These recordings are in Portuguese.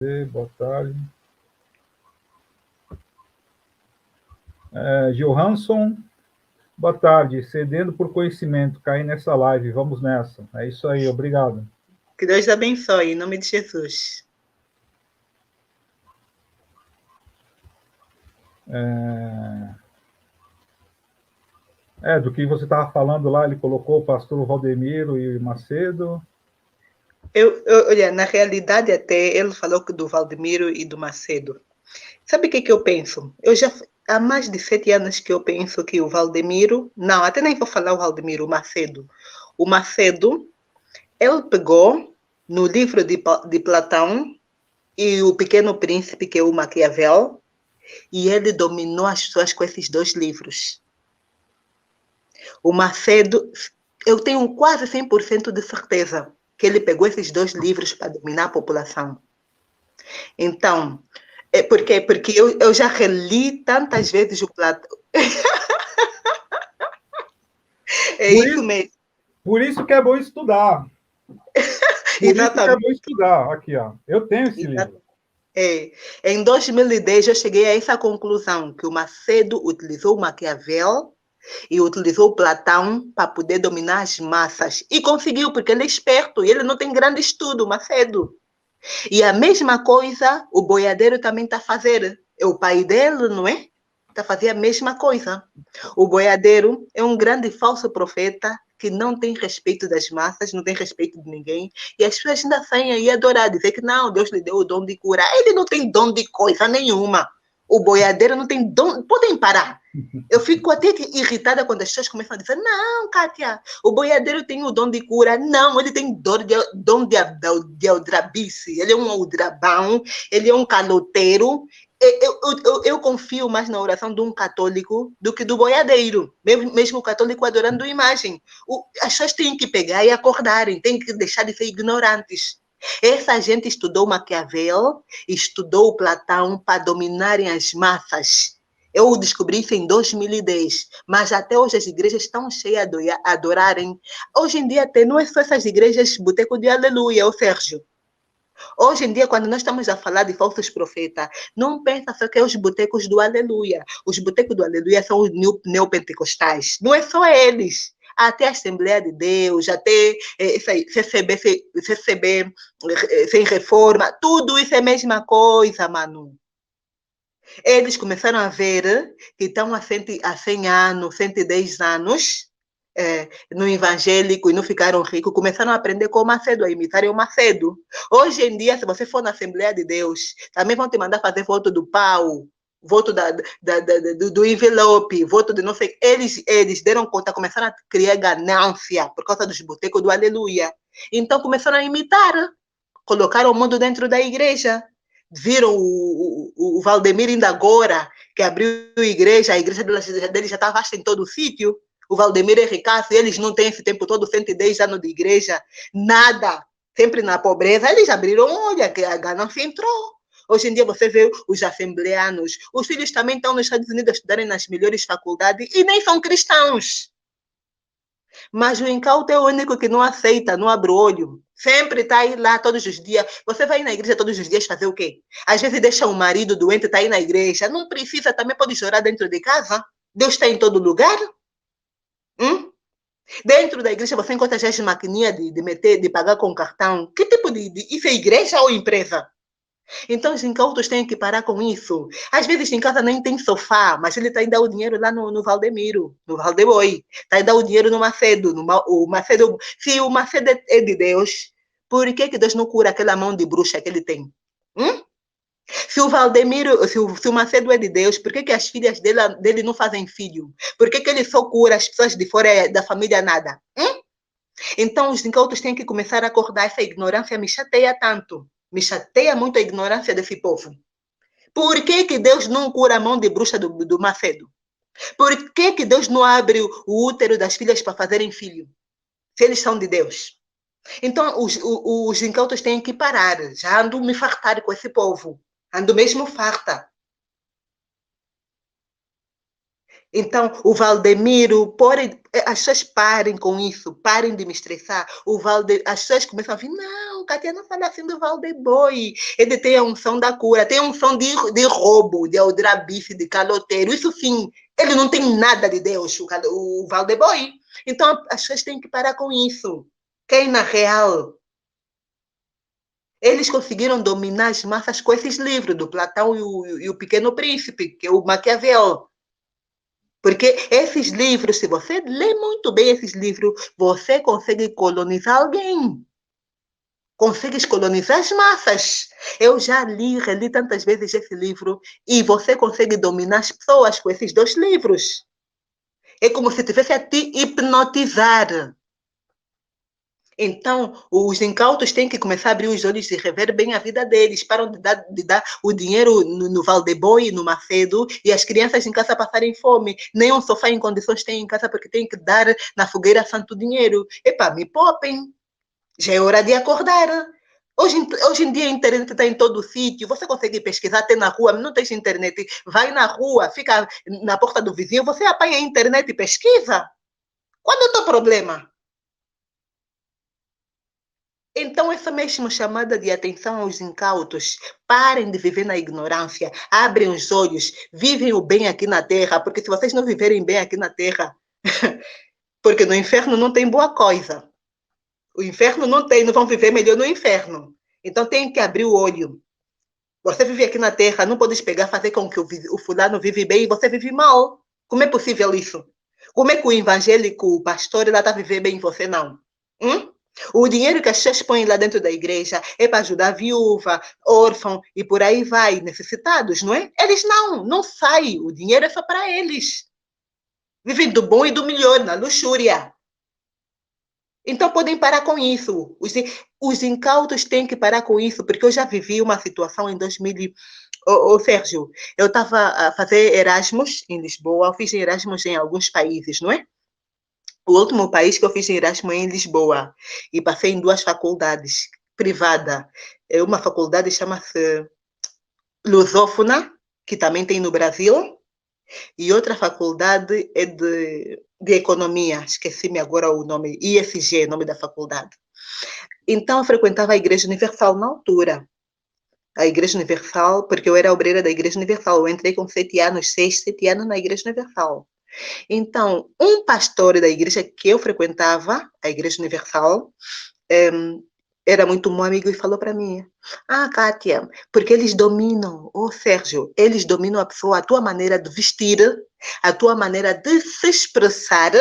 Boa tarde. Johansson, boa tarde. Cedendo por conhecimento, caí nessa live. Vamos nessa. É isso aí, obrigado. Que Deus te abençoe, em nome de Jesus. Do que você estava falando lá, ele colocou o pastor Valdemiro e Macedo. Olha, na realidade, até ele falou que do Valdemiro e do Macedo. Sabe o que eu penso? Há mais de 7 anos que eu penso que o Valdemiro, não, até nem vou falar o Valdemiro, o Macedo. O Macedo, ele pegou no livro de Platão e o Pequeno Príncipe, que é o Maquiavel, e ele dominou as pessoas com esses 2 livros. O Macedo, eu tenho quase 100% de certeza que ele pegou esses 2 livros para dominar a população. Então, por quê? Porque eu já reli tantas vezes o Platão. É isso mesmo. Por isso que é bom estudar. Por isso que é bom estudar. Aqui, ó. Eu tenho esse livro. Em 2010, eu cheguei a essa conclusão, que o Macedo utilizou o Maquiavel e utilizou Platão para poder dominar as massas. E conseguiu, porque ele é esperto, e ele não tem grande estudo, Macedo. E a mesma coisa o boiadeiro também está a fazer. É o pai dele, não é? Está a fazer a mesma coisa. O boiadeiro é um grande falso profeta que não tem respeito das massas, não tem respeito de ninguém. E as pessoas ainda saem aí a adorar, dizer que não, Deus lhe deu o dom de curar. Ele não tem dom de coisa nenhuma. O boiadeiro não tem dom. Podem parar. Eu fico até irritada quando as pessoas começam a dizer: não, Kátia, o boiadeiro tem o dom de cura. Não, ele tem dom de aldrabice. Ele é um aldrabão, ele é um caloteiro. Eu confio mais na oração de um católico do que do boiadeiro, mesmo o católico adorando imagem. As pessoas têm que pegar e acordarem, têm que deixar de ser ignorantes. Essa gente estudou Maquiavel, estudou Platão para dominarem as massas. Eu descobri isso em 2010, mas até hoje as igrejas estão cheias a adorarem. Hoje em dia até não é só essas igrejas boteco de aleluia, ô Sérgio. Hoje em dia, quando nós estamos a falar de falsos profetas, não pensa só que é os botecos do aleluia. Os botecos do aleluia são os neopentecostais. Não é só eles. Até a Assembleia de Deus, até CCB sem reforma, tudo isso é a mesma coisa, Manu. Eles começaram a ver que estão há 100 anos, 110 anos no evangélico e não ficaram ricos, começaram a aprender com o Macedo, a imitarem o Macedo. Hoje em dia, se você for na Assembleia de Deus, também vão te mandar fazer voto do pau, voto do envelope, voto de não sei. Eles deram conta, começaram a criar ganância por causa dos botecos do aleluia. Então começaram a imitar, colocaram o mundo dentro da igreja. Viram o Valdemiro ainda agora, que abriu a igreja dele já está vasta em todo o sítio. O Valdemiro é ricaço, eles não têm esse tempo todo, 110 anos de igreja, nada, sempre na pobreza. Eles abriram, olha, que a ganância entrou. Hoje em dia você vê os assembleanos, os filhos também estão nos Estados Unidos a estudarem nas melhores faculdades e nem são cristãos. Mas o incauto é o único que não aceita, não abre o olho. Sempre está aí lá todos os dias. Você vai na igreja todos os dias fazer o quê? Às vezes deixa o marido doente, está aí na igreja. Não precisa, também pode chorar dentro de casa. Deus está em todo lugar. Dentro da igreja você encontra já as maquininhas de pagar com cartão. Que tipo de... Isso é igreja ou empresa? Então os incautos têm que parar com isso. Às vezes em casa nem tem sofá, mas ele está a dar o dinheiro lá no Valdemiro, no Valdeboi. Está a dar o dinheiro no Macedo. O Macedo. Se o Macedo é de Deus, por que Deus não cura aquela mão de bruxa que ele tem? Se o Valdemiro, se o Macedo é de Deus, por que as filhas dele não fazem filho? Por que ele só cura as pessoas de fora da família nada? Então os incautos têm que começar a acordar. Essa ignorância me chateia tanto. Me chateia muito a ignorância desse povo. Por que Deus não cura a mão de bruxa do Macedo? Por que Deus não abre o útero das filhas para fazerem filho? Se eles são de Deus. Então, os incautos têm que parar. Já ando me fartar com esse povo. Ando mesmo farta. Então, o Valdemiro, as pessoas parem com isso, parem de me estressar. As pessoas começam a vir, não, Kátia não fala assim do Valdeboy. Ele tem a unção da cura, tem a unção de roubo, de aldrabice, de caloteiro. Isso sim, ele não tem nada de Deus, o Valdeboy. Então, as pessoas têm que parar com isso. Quem na real? Eles conseguiram dominar as massas com esses livros, do Platão e o Pequeno Príncipe, que é o Maquiavel. Porque esses livros, se você lê muito bem esses livros, você consegue colonizar alguém. Consegues colonizar as massas. Eu já reli tantas vezes esse livro, e você consegue dominar as pessoas com esses dois livros. É como se tivesse a te hipnotizar. Então, os incautos têm que começar a abrir os olhos e rever bem a vida deles. Param de dar o dinheiro no Valdeboy, no Macedo, e as crianças em casa passarem fome. Nem um sofá em condições têm em casa, porque tem que dar na fogueira santo dinheiro. Epa, me poupem. Já é hora de acordar. Hoje em dia a internet está em todo sítio. Você consegue pesquisar até na rua, não tem internet. Vai na rua, fica na porta do vizinho, você apanha a internet e pesquisa. Qual é o teu problema? Então, essa mesma chamada de atenção aos incautos, parem de viver na ignorância, abrem os olhos, vivem o bem aqui na Terra, porque se vocês não viverem bem aqui na Terra, porque no inferno não tem boa coisa. O inferno não vão viver melhor no inferno. Então, tem que abrir o olho. Você vive aqui na Terra, não podes pegar, fazer com que o fulano vive bem e você vive mal. Como é possível isso? Como é que o evangélico, o pastor, ele está vivendo bem e você não? O dinheiro que as pessoas põem lá dentro da igreja é para ajudar a viúva, órfão e por aí vai, necessitados, não é? Eles não saem. O dinheiro é só para eles. Vivem do bom e do melhor, na luxúria. Então podem parar com isso. Os incautos têm que parar com isso, porque eu já vivi uma situação em 2000. Sérgio, eu estava a fazer Erasmus em Lisboa, eu fiz Erasmus em alguns países, não é? O último país que eu fiz Erasmus é em Lisboa, e passei em 2 faculdades privadas. Uma faculdade chama-se Lusófona, que também tem no Brasil, e outra faculdade é de Economia, esqueci-me agora o nome, IFG, nome da faculdade. Então, eu frequentava a Igreja Universal na altura. A Igreja Universal, porque eu era obreira da Igreja Universal. Eu entrei com 7 anos, 6, 7 anos na Igreja Universal. Então, um pastor da igreja que eu frequentava, a Igreja Universal, era muito meu amigo e falou para mim: Kátia, porque eles dominam, Sérgio, eles dominam a pessoa, a tua maneira de vestir, a tua maneira de se expressar.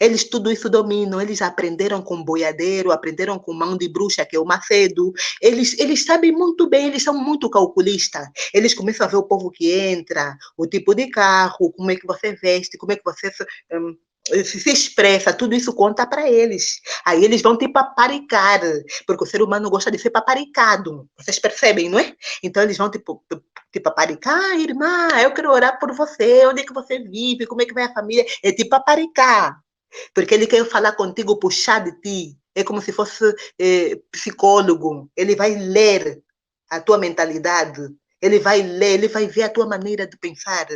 Eles tudo isso dominam, eles aprenderam com boiadeiro, aprenderam com mão de bruxa, que é o Macedo. Eles sabem muito bem, eles são muito calculistas. Eles começam a ver o povo que entra, o tipo de carro, como é que você veste, como é que você se expressa, tudo isso conta para eles. Aí eles vão te paparicar, porque o ser humano gosta de ser paparicado. Vocês percebem, não é? Então eles vão te paparicar, irmã, eu quero orar por você, onde é que você vive, como é que vai a família? É te paparicar. Porque ele quer falar contigo, puxar de ti. É como se fosse psicólogo. Ele vai ler a tua mentalidade. Ele vai ler, ele vai ver a tua maneira de pensar.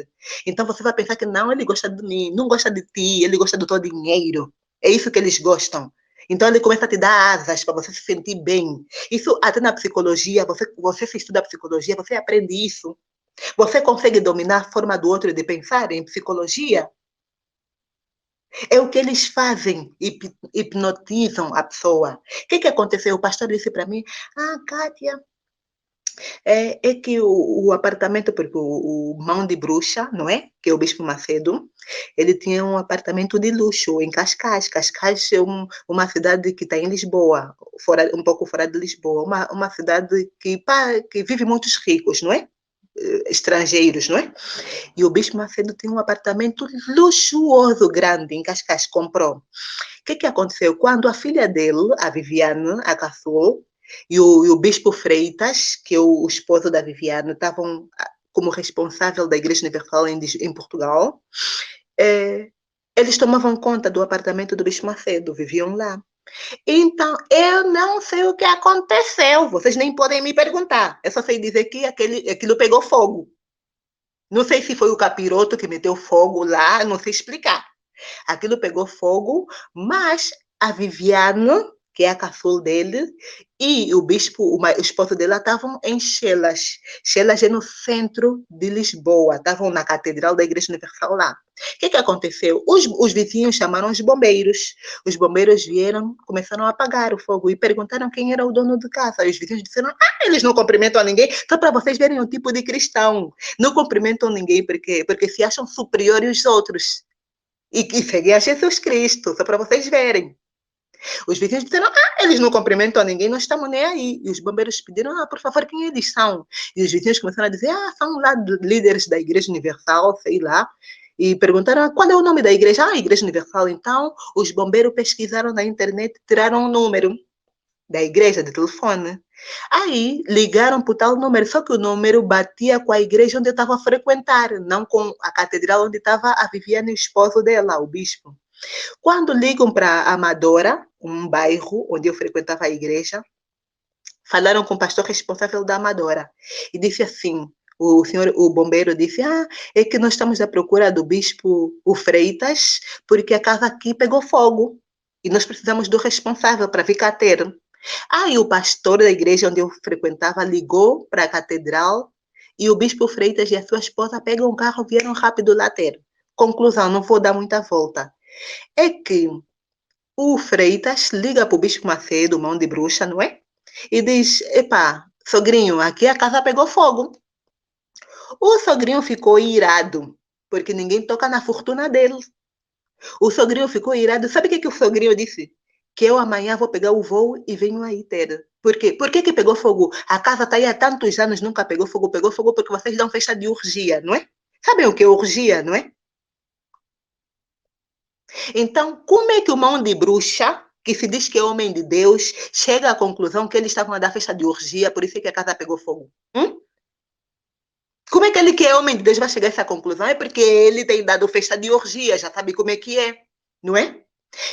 Então você vai pensar que não, ele gosta de mim, não gosta de ti, ele gosta do teu dinheiro. É isso que eles gostam. Então ele começa a te dar asas para você se sentir bem. Isso até na psicologia, você se estuda psicologia, você aprende isso. Você consegue dominar a forma do outro de pensar em psicologia? É o que eles fazem, hipnotizam a pessoa. O que aconteceu? O pastor disse para mim: Kátia, é que o apartamento, porque o mão de bruxa, não é? Que é o Bispo Macedo, ele tinha um apartamento de luxo em Cascais. Cascais é uma cidade que está em Lisboa, um pouco fora de Lisboa, uma cidade que vive muitos ricos, não é? Estrangeiros, não é? E o Bispo Macedo tem um apartamento luxuoso, grande, em Cascais, comprou. O que aconteceu? Quando a filha dele, a Viviane, a caçou, e o Bispo Freitas, que é o esposo da Viviane, estavam como responsável da Igreja Universal em Portugal, eles tomavam conta do apartamento do Bispo Macedo, viviam lá. Então, eu não sei o que aconteceu. Vocês nem podem me perguntar. Eu só sei dizer que aquilo pegou fogo. Não sei se foi o capiroto que meteu fogo lá, não sei explicar. Aquilo pegou fogo, mas a Viviane, que é a caçula dele, e o bispo, o esposo dela, estavam em Chelas. Chelas é no centro de Lisboa, estavam na Catedral da Igreja Universal lá. O que aconteceu? Os vizinhos chamaram os bombeiros. Os bombeiros vieram, começaram a apagar o fogo e perguntaram quem era o dono de casa. E os vizinhos disseram: eles não cumprimentam a ninguém. Só para vocês verem o tipo de cristão. Não cumprimentam ninguém porque se acham superiores aos outros. E seguem a Jesus Cristo, só para vocês verem. Os vizinhos disseram: eles não cumprimentam a ninguém, não estamos nem aí. E os bombeiros pediram: por favor, quem eles são? E os vizinhos começaram a dizer: são lá líderes da Igreja Universal, sei lá. E perguntaram: qual é o nome da igreja? Igreja Universal. Então, os bombeiros pesquisaram na internet, tiraram o número da igreja de telefone. Aí ligaram para o tal número, só que o número batia com a igreja onde eu estava a frequentar, não com a catedral onde estava a Viviane e o esposo dela, o bispo. Quando ligam para Amadora, um bairro onde eu frequentava a igreja, falaram com o pastor responsável da Amadora e disse assim: o bombeiro disse: é que nós estamos à procura do bispo o Freitas, porque a casa aqui pegou fogo e nós precisamos do responsável para vir cá ter. Aí o pastor da igreja onde eu frequentava ligou para a catedral e o bispo Freitas e a sua esposa pegam um carro e vieram rápido lá ter. Conclusão, não vou dar muita volta. É que o Freitas liga para o bispo Macedo, mão de bruxa, não é? E diz: epá, sogrinho, aqui a casa pegou fogo. O sogrinho ficou irado, porque ninguém toca na fortuna dele. O sogrinho ficou irado. Sabe o que o sogrinho disse? Que eu amanhã vou pegar o voo e venho aí ter. Por quê? Por que pegou fogo? A casa está aí há tantos anos, nunca pegou fogo. Pegou fogo porque vocês dão festa de orgia, não é? Sabem o que é orgia, não é? Então, como é que o mão de bruxa, que se diz que é homem de Deus, chega à conclusão que eles estavam a dar festa de orgia, por isso é que a casa pegou fogo? Como é que ele, que é homem de Deus, vai chegar a essa conclusão? É porque ele tem dado festa de orgia, já sabe como é que é, não é?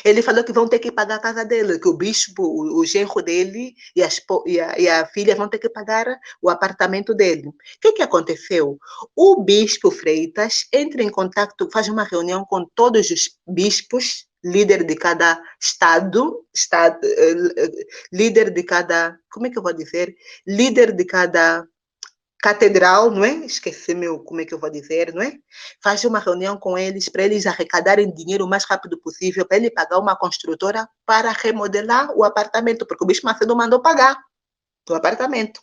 Ele falou que vão ter que pagar a casa dele, que o bispo, o genro dele e a filha vão ter que pagar o apartamento dele. O que aconteceu? O bispo Freitas entra em contato, faz uma reunião com todos os bispos, líder de cada líder de cada, como é que eu vou dizer? Líder de cada catedral, não é? Esqueci-me como é que eu vou dizer, não é? Faz uma reunião com eles para eles arrecadarem dinheiro o mais rápido possível para ele pagar uma construtora para remodelar o apartamento, porque o bispo Macedo mandou pagar o apartamento.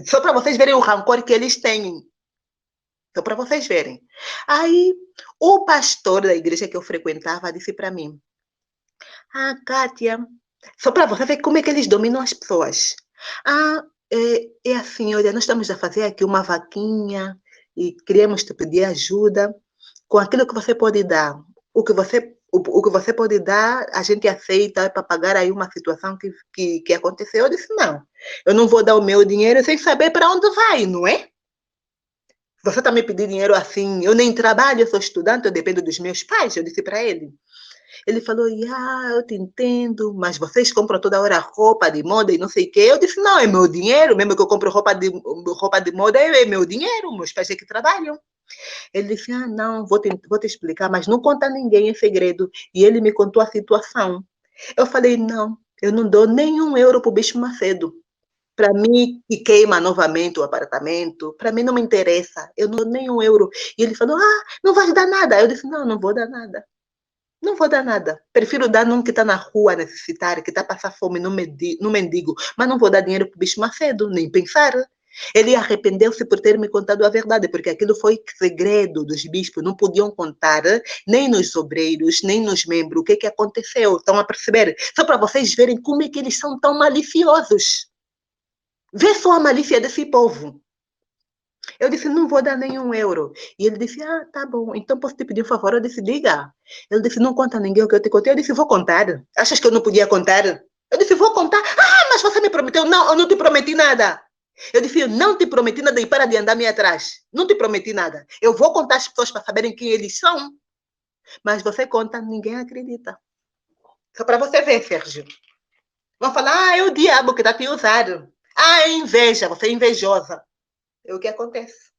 Só para vocês verem o rancor que eles têm. Só para vocês verem. Aí, o pastor da igreja que eu frequentava disse para mim: Kátia, só para você ver como é que eles dominam as pessoas. É assim, olha, nós estamos a fazer aqui uma vaquinha e queríamos te pedir ajuda com aquilo que você pode dar. O que você pode dar, a gente aceita para pagar aí uma situação que aconteceu. Eu disse: não, eu não vou dar o meu dinheiro sem saber para onde vai, não é? Você está me pedindo dinheiro assim, eu nem trabalho, eu sou estudante, eu dependo dos meus pais, eu disse para ele. Ele falou: eu te entendo, mas vocês compram toda hora roupa de moda e não sei o quê. Eu disse: não, é meu dinheiro, mesmo que eu compro roupa de moda, é meu dinheiro, meus pais é que trabalham. Ele disse: não, vou te explicar, mas não conta a ninguém, é segredo. E ele me contou a situação. Eu falei: não, eu não dou nenhum euro para o Bispo Macedo. Para mim, que queima novamente o apartamento, para mim não me interessa, eu não dou nenhum euro. E ele falou: não vai dar nada. Eu disse: não, não vou dar nada. Não vou dar nada. Prefiro dar num que está na rua necessitário, que está a passar fome no mendigo. Mas não vou dar dinheiro para o bicho Macedo, nem pensar. Ele arrependeu-se por ter me contado a verdade, porque aquilo foi segredo dos bispos. Não podiam contar nem nos obreiros, nem nos membros o que aconteceu. Estão a perceber? Só para vocês verem como é que eles são tão maliciosos. Vê só a malícia desse povo. Eu disse: não vou dar nenhum euro. E ele disse: tá bom, então posso te pedir um favor? Eu disse: diga. Ele disse: não conta a ninguém o que eu te contei. Eu disse: vou contar. Achas que eu não podia contar? Eu disse: vou contar. Mas você me prometeu. Não, eu não te prometi nada. Eu disse: eu não te prometi nada e para de andar-me atrás. Não te prometi nada. Eu vou contar às pessoas para saberem quem eles são. Mas você conta, ninguém acredita. Só para você ver, Sérgio. Vão falar: é o diabo que está te usando. É inveja, você é invejosa. É o que acontece.